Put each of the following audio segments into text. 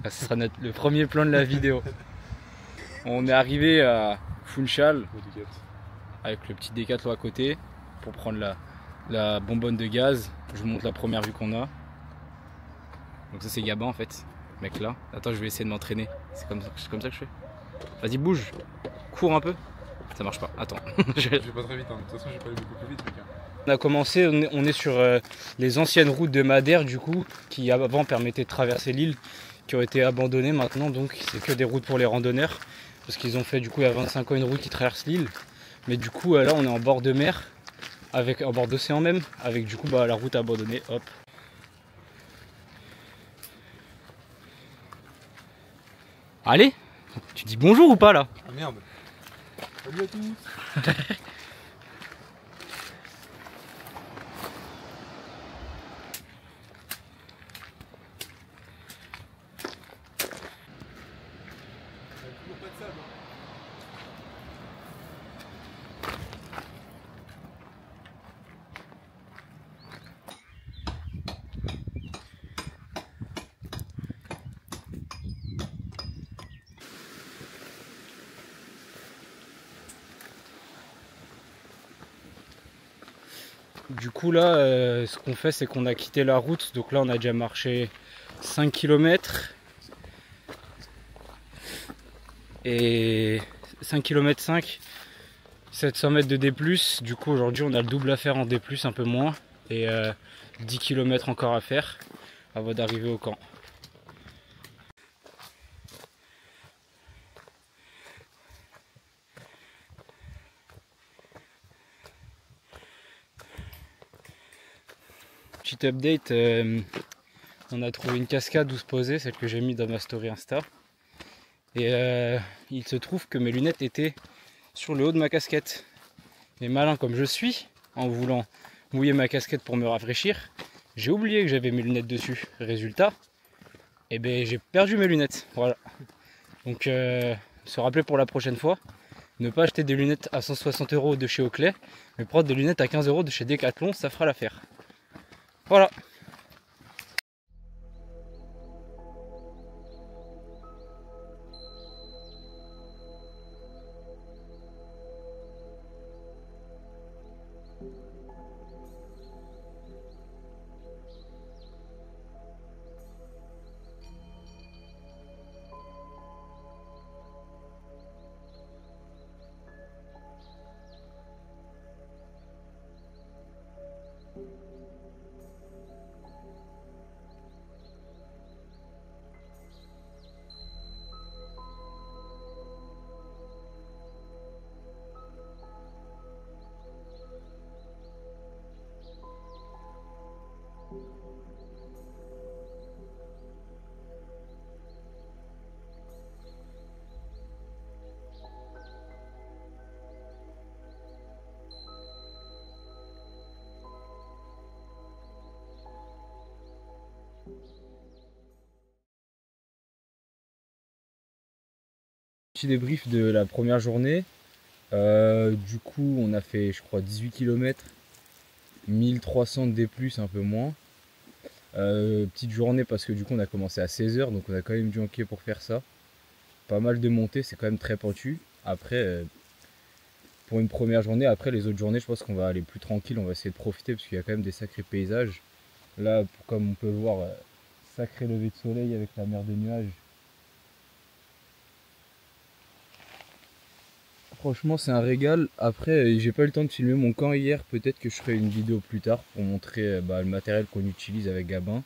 Ce sera le premier plan de la vidéo. On est arrivé à Funchal avec le petit Décathlon à côté pour prendre la bonbonne de gaz. Je vous montre la première vue qu'on a. Donc ça c'est Gabin en fait, mec là. Attends, je vais essayer de m'entraîner. C'est comme ça que je fais. Vas-y, bouge, cours un peu. Ça marche pas, attends. Je vais pas très vite, hein. De toute façon je vais pas aller beaucoup plus vite. Mec, hein. On a commencé, on est sur les anciennes routes de Madère du coup, qui avant permettaient de traverser l'île, qui ont été abandonnées maintenant, donc c'est que des routes pour les randonneurs. Parce qu'ils ont fait du coup il y a 25 ans une route qui traverse l'île. Mais du coup là on est en bord de mer, en bord d'océan même, avec du coup la route abandonnée, hop. Allez, tu dis bonjour ou pas là? Ah merde. Salut à tous. Toujours pas de sable, hein. Du coup là, ce qu'on fait c'est qu'on a quitté la route, donc là on a déjà marché 5 km et 5 km 5, 700 mètres de D+, du coup aujourd'hui on a le double à faire en D+, un peu moins, et 10 km encore à faire avant d'arriver au camp. Petit update, on a trouvé une cascade où se poser, celle que j'ai mis dans ma story Insta. Et il se trouve que mes lunettes étaient sur le haut de ma casquette. Mais malin comme je suis, en voulant mouiller ma casquette pour me rafraîchir, j'ai oublié que j'avais mes lunettes dessus. Résultat, eh ben, j'ai perdu mes lunettes. Voilà. Donc se rappeler pour la prochaine fois, ne pas acheter des lunettes à 160 € de chez Oakley, mais prendre des lunettes à 15 € de chez Decathlon, ça fera l'affaire. Voilà. Petit débrief de la première journée. Du coup, on a fait, je crois, 18 km, 1300 D+, un peu moins. Petite journée parce que du coup, on a commencé à 16 h, donc on a quand même dû enquiller pour faire ça. Pas mal de montées, c'est quand même très pentu. Après, pour une première journée, après les autres journées, je pense qu'on va aller plus tranquille, on va essayer de profiter parce qu'il y a quand même des sacrés paysages. Là, comme on peut le voir, sacré lever de soleil avec la mer de nuages. Franchement, c'est un régal. Après, j'ai pas eu le temps de filmer mon camp hier. Peut-être que je ferai une vidéo plus tard pour montrer le matériel qu'on utilise avec Gabin.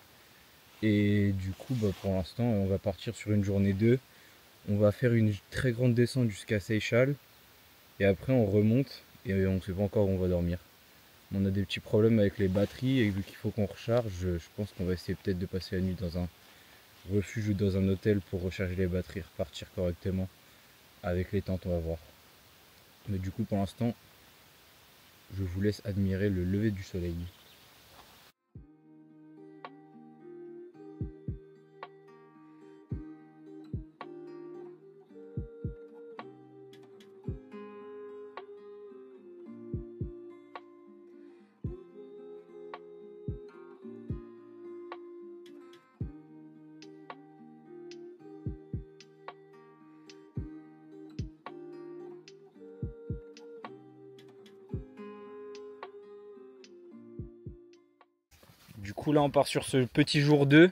Et du coup, pour l'instant, on va partir sur une journée 2. On va faire une très grande descente jusqu'à Seychelles. Et après, on remonte et on ne sait pas encore où on va dormir. On a des petits problèmes avec les batteries et vu qu'il faut qu'on recharge, je pense qu'on va essayer peut-être de passer la nuit dans un refuge ou dans un hôtel pour recharger les batteries, repartir correctement. Avec les tentes, on va voir. Mais du coup, pour l'instant, je vous laisse admirer le lever du soleil. Du coup là on part sur ce petit jour 2.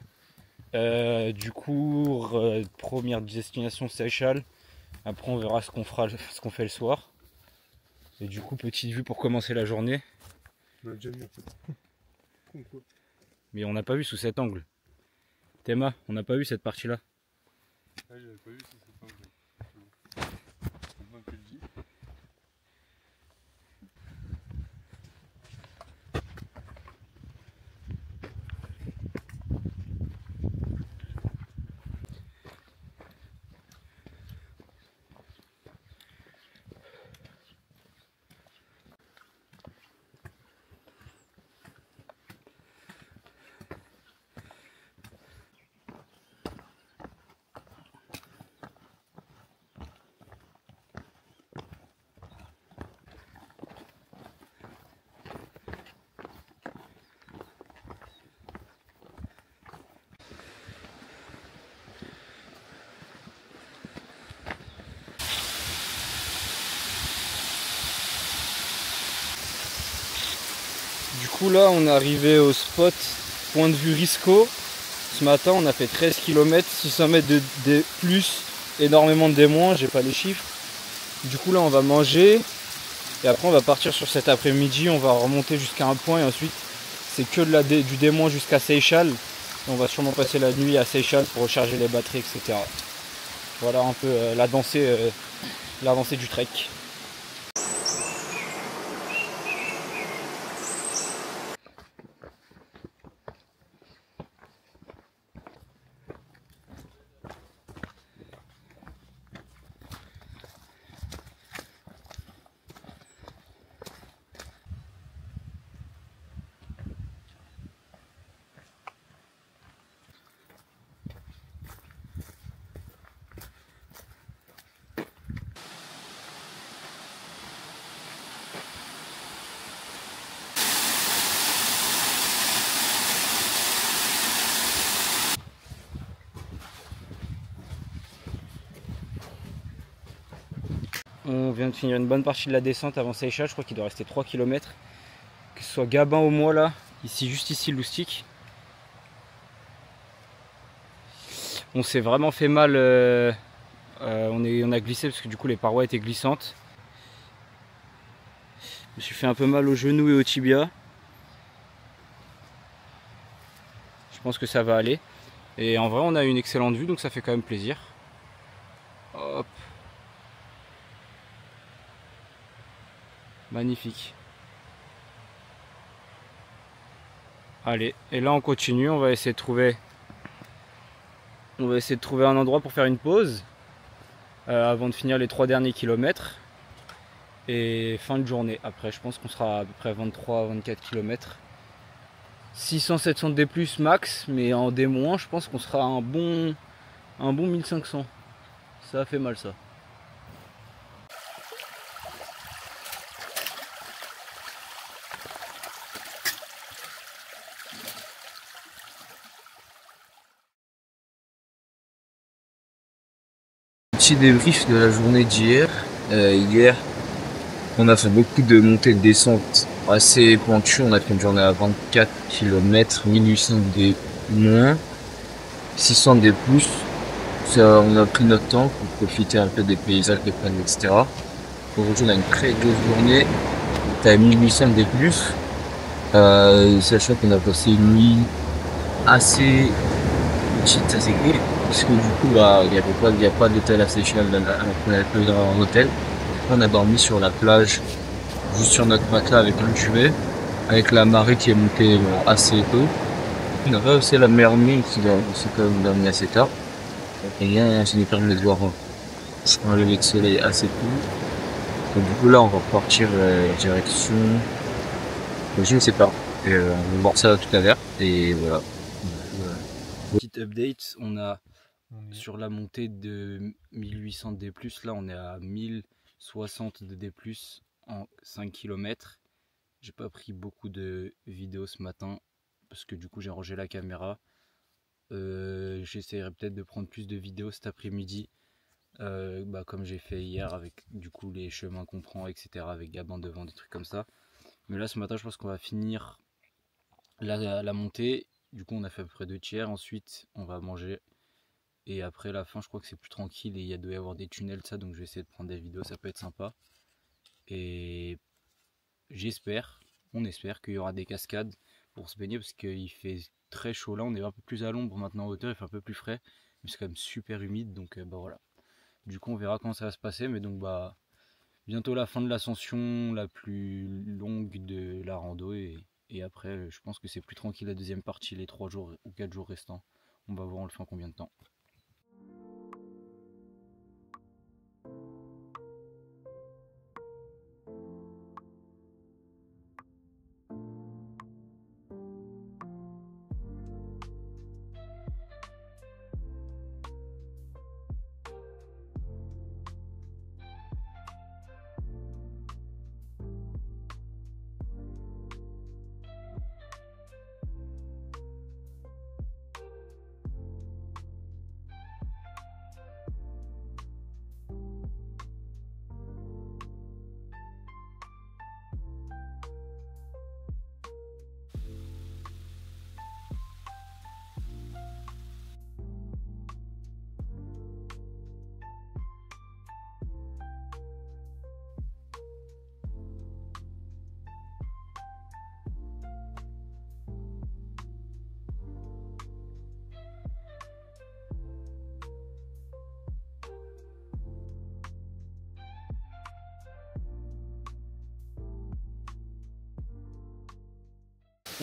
Première destination Seychelles. Après on verra ce qu'on fait le soir. Et du coup petite vue pour commencer la journée. On l'a déjà vu en fait. Con quoi. Mais on n'a pas vu sous cet angle. Théma, on n'a pas vu cette partie là. Ah j'avais pas vu ça, c'est pas vrai. Maintenant que tu le dis. Du coup là on est arrivé au spot point de vue Risco. Ce matin on a fait 13 km, 600 mètres de D+, énormément de D-, j'ai pas les chiffres. Du coup là on va manger et après on va partir sur cet après-midi, on va remonter jusqu'à un point et ensuite c'est que du D- jusqu'à Seychelles. On va sûrement passer la nuit à Seychelles pour recharger les batteries, etc. Voilà un peu l'avancée du trek. On vient de finir une bonne partie de la descente avant Seychelles, je crois qu'il doit rester 3 km. Que ce soit Gabin au Mois là, juste ici Loustic. On s'est vraiment fait mal, on a glissé parce que du coup les parois étaient glissantes. Je me suis fait un peu mal au genou et au tibia. Je pense que ça va aller. Et en vrai on a une excellente vue donc ça fait quand même plaisir. Hop. Magnifique. Allez, et là on continue, on va essayer de trouver un endroit pour faire une pause avant de finir les 3 derniers kilomètres. Et fin de journée. Après je pense qu'on sera à peu près 23-24 km. 600-700 D+, max, mais en D-, je pense qu'on sera un bon 1500. Ça a fait mal ça. Petit débrief de la journée d'hier. Hier, on a fait beaucoup de montées et de descentes assez pointues. On a fait une journée à 24 km, 1800 D-, 600 D+. Ça, on a pris notre temps pour profiter un peu des paysages, des plaines, etc. Aujourd'hui, on a une très grosse journée. T'as 1800 D+. Sachant qu'on a passé une nuit assez petite, assez cool. Parce que du coup, bah, il y a pas d'hôtel à Seychelles, on avait pas eu un hôtel. On a dormi sur la plage, juste sur notre matelas avec un duvet, avec la marée qui est montée assez tôt. On a réussi la mer nuit, qui a aussi quand même dormi assez tard. Et rien, ça nous permet de voir un lever de soleil assez tôt. Donc du coup là, on va repartir direction. Je ne sais pas. On va voir ça tout à l'heure. Et voilà. Petite update, on a sur la montée de 1800 D+, là on est à 1060 de D+, en 5 km. J'ai pas pris beaucoup de vidéos ce matin parce que du coup j'ai rangé la caméra. J'essaierai peut-être de prendre plus de vidéos cet après-midi, comme j'ai fait hier avec du coup les chemins qu'on prend, etc. avec Gabin devant, des trucs comme ça. Mais là ce matin je pense qu'on va finir la montée. Du coup, on a fait à peu près 2 tiers. Ensuite, on va manger. Et après la fin, je crois que c'est plus tranquille et doit y avoir des tunnels, ça. Donc, je vais essayer de prendre des vidéos, ça peut être sympa. Et on espère qu'il y aura des cascades pour se baigner parce qu'il fait très chaud là. On est un peu plus à l'ombre maintenant en hauteur, il fait un peu plus frais. Mais c'est quand même super humide. Donc, bah voilà. Du coup, on verra comment ça va se passer. Mais donc, bah, bientôt la fin de l'ascension la plus longue de la rando. Et après, je pense que c'est plus tranquille la deuxième partie, les 3 jours ou 4 jours restants. On va voir, on le fait en combien de temps.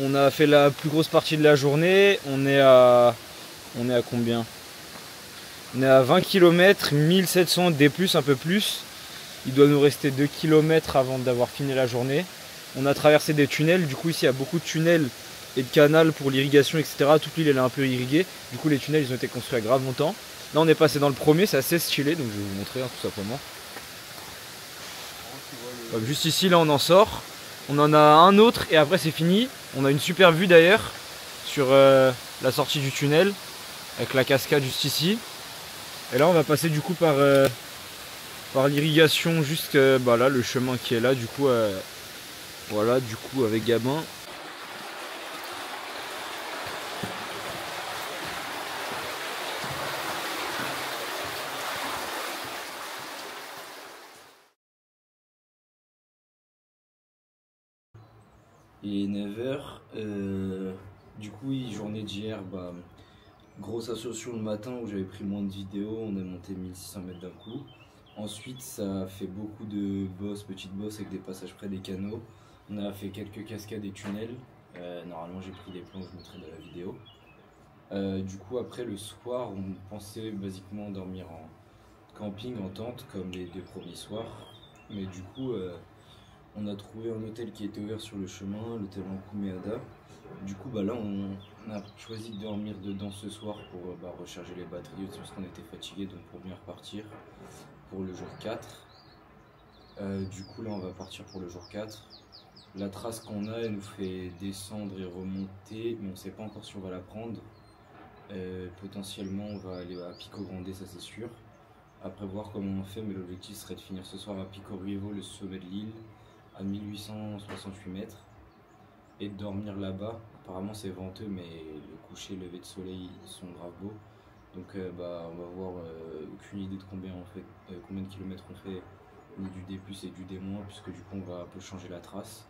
On a fait la plus grosse partie de la journée. On est à combien? On est à 20 km, 1700 D+, un peu plus. Il doit nous rester 2 km avant d'avoir fini la journée. On a traversé des tunnels. Du coup, ici, il y a beaucoup de tunnels et de canals pour l'irrigation, etc. Toute l'île, elle est un peu irriguée. Du coup, les tunnels, ils ont été construits à grave longtemps. Là, on est passé dans le premier. C'est assez stylé. Donc, je vais vous montrer, tout simplement. Juste ici, là, on en sort. On en a un autre et après, c'est fini. On a une super vue d'ailleurs sur la sortie du tunnel avec la cascade juste ici. Et là on va passer du coup par l'irrigation jusque bah là, le chemin qui est là du coup voilà du coup avec Gabin. Il est 9h. Du coup, oui, journée d'hier, bah, grosse ascension le matin où j'avais pris moins de vidéos. On a monté 1600 mètres d'un coup. Ensuite, ça a fait beaucoup de bosses, petites bosses avec des passages près des canaux. On a fait quelques cascades et tunnels. Normalement, j'ai pris des plans, je vous mettrai dans la vidéo. Du coup, après le soir, on pensait basiquement dormir en camping, en tente, comme les 2 premiers soirs. Mais du coup, on a trouvé un hôtel qui était ouvert sur le chemin, l'hôtel Ankumeada. Du coup, bah là, on a choisi de dormir dedans ce soir pour recharger les batteries aussi parce qu'on était fatigué, donc pour bien repartir pour le jour 4. Du coup, là, on va partir pour le jour 4. La trace qu'on a, elle nous fait descendre et remonter, mais on ne sait pas encore si on va la prendre. Potentiellement, on va aller à Pico Grande, ça c'est sûr. Après, voir comment on fait, mais l'objectif serait de finir ce soir à Pico Rievo, le sommet de l'île, à 1868 mètres, et de dormir là-bas. Apparemment, c'est venteux, mais le coucher et le lever de soleil sont grave beaux. Donc, on va voir, aucune idée de combien de kilomètres on fait, ni du D+, et du D-, puisque du coup, on va un peu changer la trace.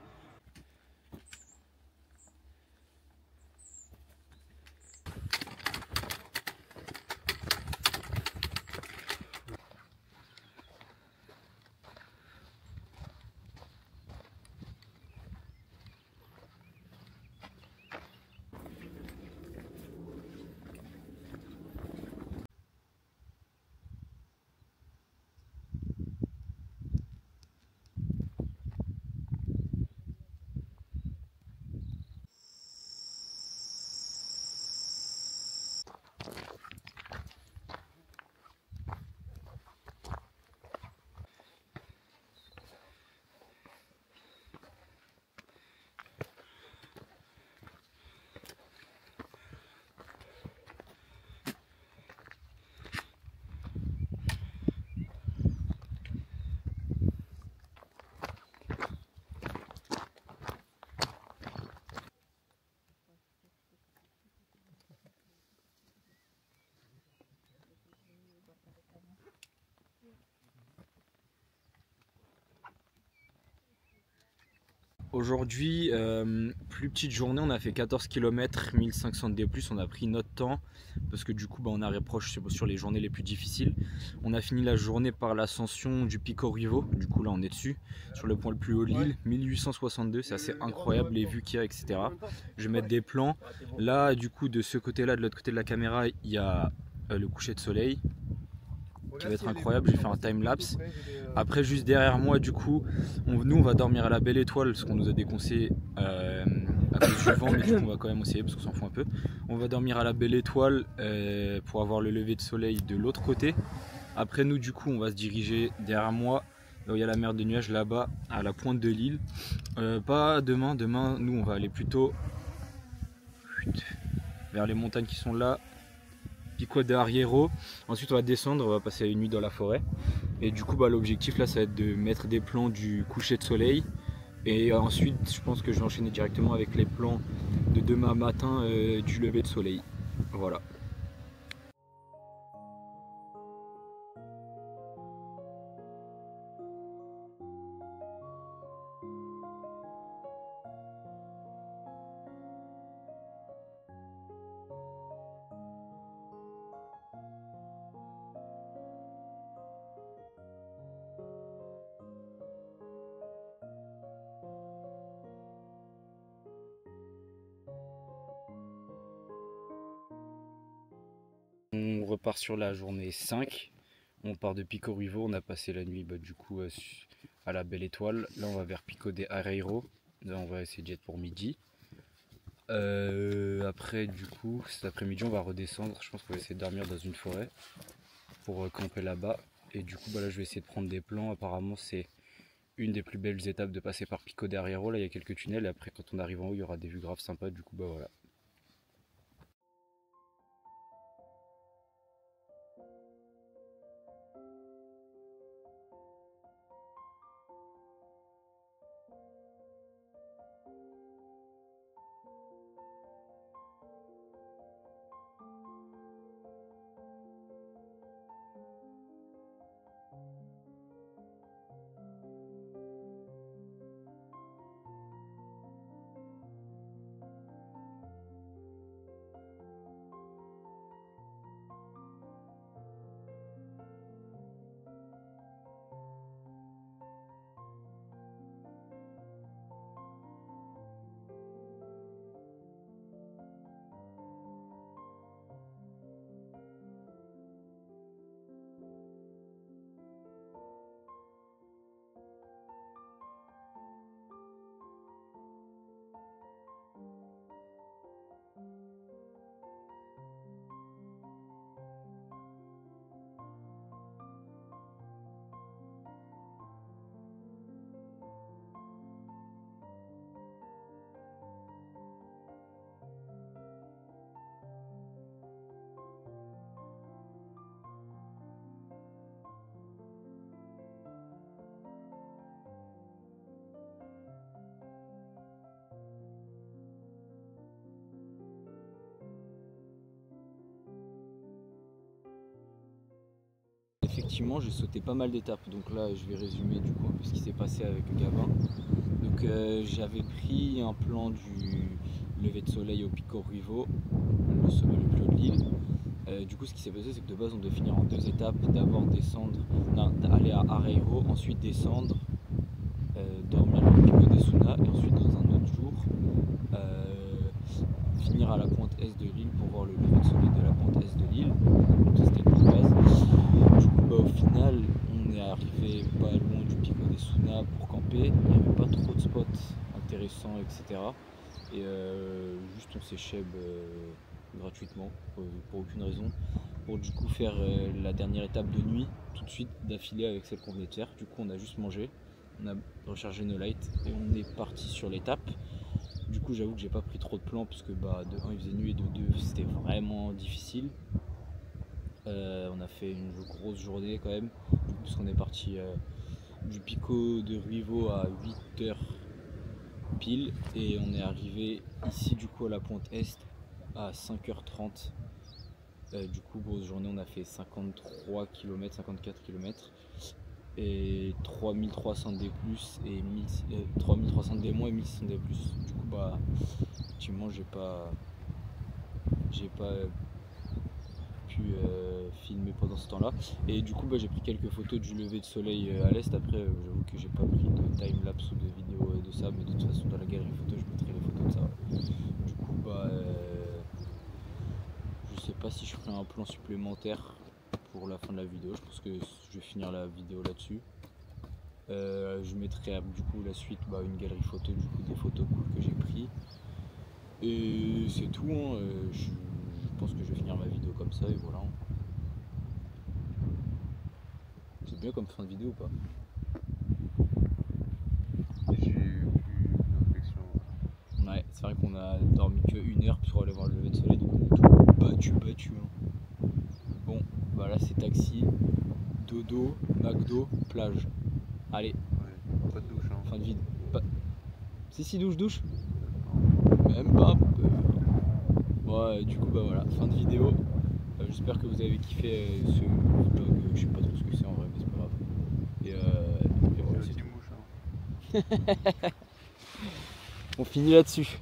Aujourd'hui, plus petite journée, on a fait 14 km, 1500 D+, on a pris notre temps parce que du coup on arrive proche sur les journées les plus difficiles. On a fini la journée par l'ascension du Pico Rivo, du coup là on est dessus, sur le point le plus haut de l'île, 1862, c'est assez incroyable les vues qu'il y a, etc. Je vais mettre des plans. Là du coup de ce côté-là, de l'autre côté de la caméra, il y a le coucher de soleil qui va être incroyable, je vais faire un time-lapse. Après juste derrière moi du coup, nous on va dormir à la Belle Étoile, ce qu'on nous a déconseillé à cause du vent, mais du coup on va quand même essayer parce qu'on s'en fout un peu. On va dormir à la Belle Étoile pour avoir le lever de soleil de l'autre côté. Après nous du coup on va se diriger derrière moi, là où il y a la mer de nuages, là-bas à la pointe de l'île. Pas demain, demain nous on va aller plutôt vers les montagnes qui sont là. Pico de Arriero. Ensuite on va descendre, on va passer une nuit dans la forêt. Et du coup l'objectif là ça va être de mettre des plans du coucher de soleil. Et ensuite je pense que je vais enchaîner directement avec les plans de demain matin du lever de soleil. Voilà. On repart sur la journée 5. On part de Pico Rivo, on a passé la nuit du coup à la Belle Étoile. Là on va vers Pico de Arriero. Là on va essayer de jet pour midi. Après du coup cet après-midi on va redescendre. Je pense qu'on va essayer de dormir dans une forêt pour camper là-bas. Et du coup là je vais essayer de prendre des plans. Apparemment c'est une des plus belles étapes de passer par Pico de Arriero. Là il y a quelques tunnels et après quand on arrive en haut il y aura des vues graves sympas. Du coup voilà. Effectivement, j'ai sauté pas mal d'étapes, donc là je vais résumer du coup un peu ce qui s'est passé avec Gabin. Donc j'avais pris un plan du lever de soleil au Pico Rivo, le sommet le plus haut de l'île. Du coup ce qui s'est passé c'est que de base on devait finir en 2 étapes, d'abord descendre, aller à Arriero, ensuite descendre, dormir au Pico des Suna et ensuite dans un autre jour finir à la pointe est de l'île pour voir le lever de soleil de la pointe est de l'île. Donc ça c'était le plan de base. Du coup au final on est arrivé pas loin du Pico des Suna pour camper, il n'y avait pas trop de spots intéressants etc. Et juste on s'échève gratuitement pour aucune raison pour du coup faire la dernière étape de nuit tout de suite d'affilée avec celle qu'on venait de faire. Du coup on a juste mangé, on a rechargé nos lights et on est parti sur l'étape. Du coup j'avoue que j'ai pas pris trop de plans parce que de 1 il faisait nuit et de 2 c'était vraiment difficile. On a fait une grosse journée quand même puisqu'on est parti du Pico de Rivo à 8h pile et on est arrivé ici du coup à la pointe est à 5h30. Du coup grosse journée, on a fait 53 km, 54 km et 3300 D+, et 3300 D- et 1600 D+. Du coup, bah, effectivement, j'ai pas pu filmer pendant ce temps-là. Et du coup, bah, j'ai pris quelques photos du lever de soleil à l'est. Après, j'avoue que j'ai pas pris de time-lapse ou de vidéo de ça, mais de toute façon, dans la galerie photo, je mettrai les photos de ça. Du coup, bah, je sais pas si je ferai un plan supplémentaire pour la fin de la vidéo. Je pense que je vais finir la vidéo là-dessus. Je mettrai du coup la suite, bah, une galerie photo, du coup des photos cool que j'ai pris. Et c'est tout, hein. Je pense que je vais finir ma vidéo comme ça et voilà. C'est bien comme fin de vidéo ou pas? J'ai eu une réflexion. Ouais, c'est vrai qu'on a dormi que 1 heure pour aller voir le lever de soleil, donc on est tout battu. Hein. Bon, bah là c'est taxi, dodo, McDo, plage. Allez, Ouais, pas de douche, hein. fin de vidéo. Si, douche. Non. Même pas. Ouais, du coup, bah voilà, fin de vidéo. J'espère que vous avez kiffé ce vlog. Je sais pas trop ce que c'est en vrai, mais c'est pas grave. Et voilà, c'est tout. Mouche, hein. On finit là-dessus.